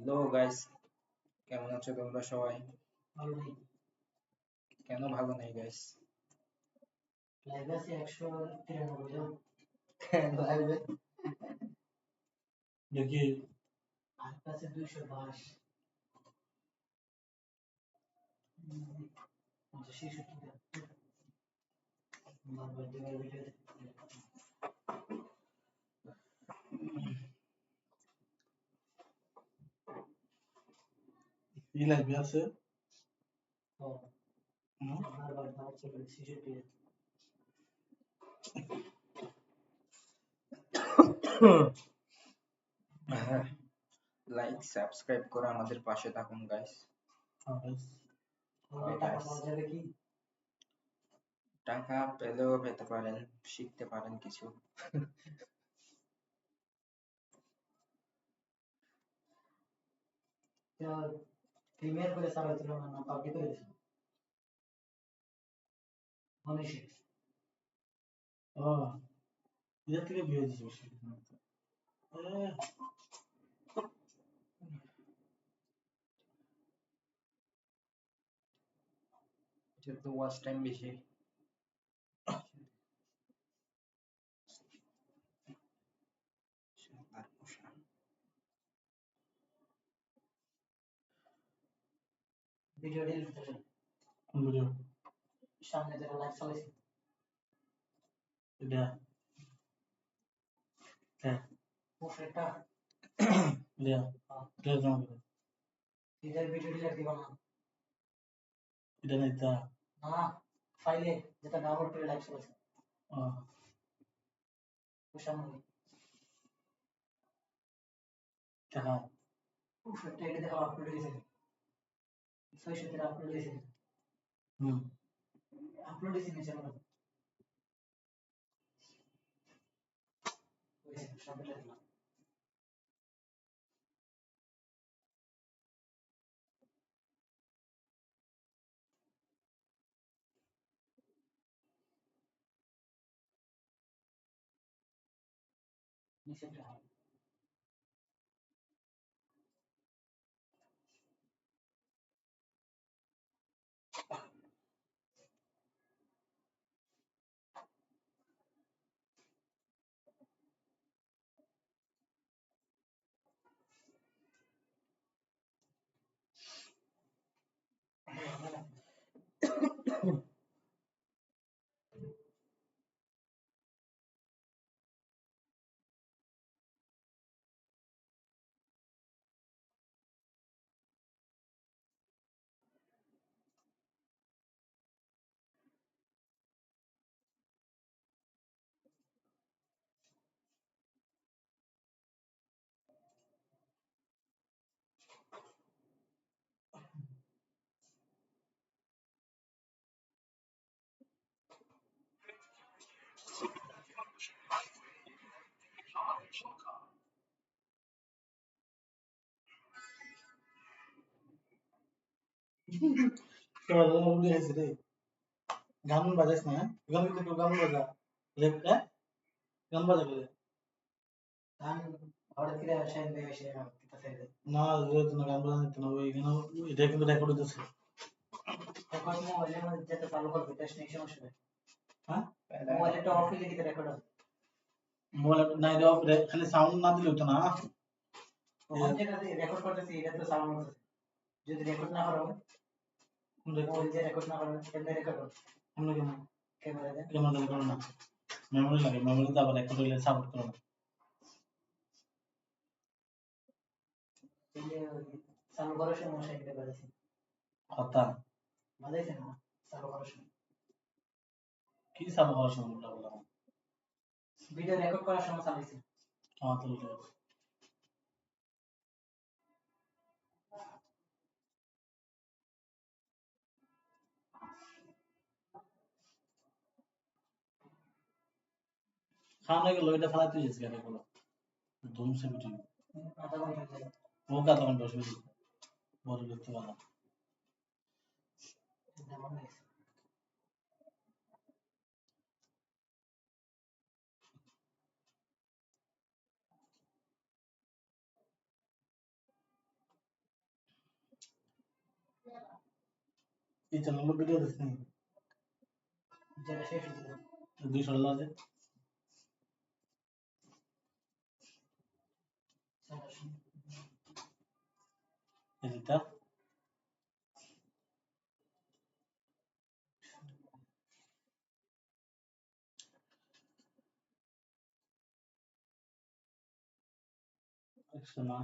Hello guys, কেমন আছো তোমরা সবাই? ভালো নেই। কেন ভালো নেই গাইস? লাইভে আছে 193 জন। কেন লাইভে? দেখি আর কাছে 222। 66 জন। বারবার দেওয়ার ভিডিও ই লাইভে আছে। বারবার দেওয়ার চলে 66 লাইক সাবস্ক্রাইব করে আমাদের পাশে থাকুন গাইস। টাকা পাওয়া যাবে কি? টাকা পেলেও পেতে পারেন, শিখতে পারেন কিছু। প্রিমিয়ার করে চালাইছিল না পাবলিক করে দিছিল? মনীষী ও ইয়ে থেকে বিয়ে দিছে বেশি। এটা তো ওয়াচ টাইম বেশি। ভিডিও ডিলিট করে কোন ভিডিও? সামনে যেটা লাইভ চালাইছে এটা হ্যাঁ পোস্টারটা এটা এটা জমা করে এটার ভিডিও ডিলিট দিবা না? এটা নাই তা না ফাইলে যেটা ডাউনলোড করে লাইভ চালাইছে ও সামনে টাকা পোস্টারটা এটা দেখো আপলোড হয়েছে 600 আপলোড হয়েছে হুম আপলোড হয়েছে নিচে আমার হয়েছে সামনে দিলাম নিচে গান বাজাস না গান কিন্তু গান বাজা লেখা গান বাজা করে গান হঠাৎ করে আসেন এসে কিতা না যেহেতু না গান বাজা নিতে না ওই গান এটা কিন্তু রেকর্ড হইতেছে রেকর্ড মোবাইলের মধ্যে যেটা চালু করবে টেস্ট নেই সমস্যা নেই হ্যাঁ মোবাইলটা অফ হইলে কিতা রেকর্ড হবে মোবাইল না এটা খালি সাউন্ড না দিলে হতো না তখন যেটা রেকর্ড করতেছি এটা তো সাউন্ড হচ্ছে যদি রেকর্ড না করা হয় মোবাইল যে রেকর্ড না করা হয় এমনি রেকর্ড হবে আমরা কেমন ক্যামেরা দেন কেমন রেকর্ড না মেমোরি লাগে মেমোরিতে আবার রেকর্ড হইলে সাপোর্ট করে না তাহলে চালু করার সময় মশাই কিনে বাজাইছে কথা বাজাইছে না চালু করার সময় কি সাপোর্ট করার সময় বললাম ভিডিও রেকর্ড করার সময় চালাইছে আমার তো খাওয়া গেল এটা ফেলাতে গেছি গাড়ি গুলো ধুমসে বিটি আধা ঘন্টা যায় ও কাজ তখন বসে বড় দেখতে পারলাম যেমন হয়েছে এই চ্যানেলে ভিডিও দেখছেন যেটা শেষ হয়েছিল 200 আছে এটা একশো না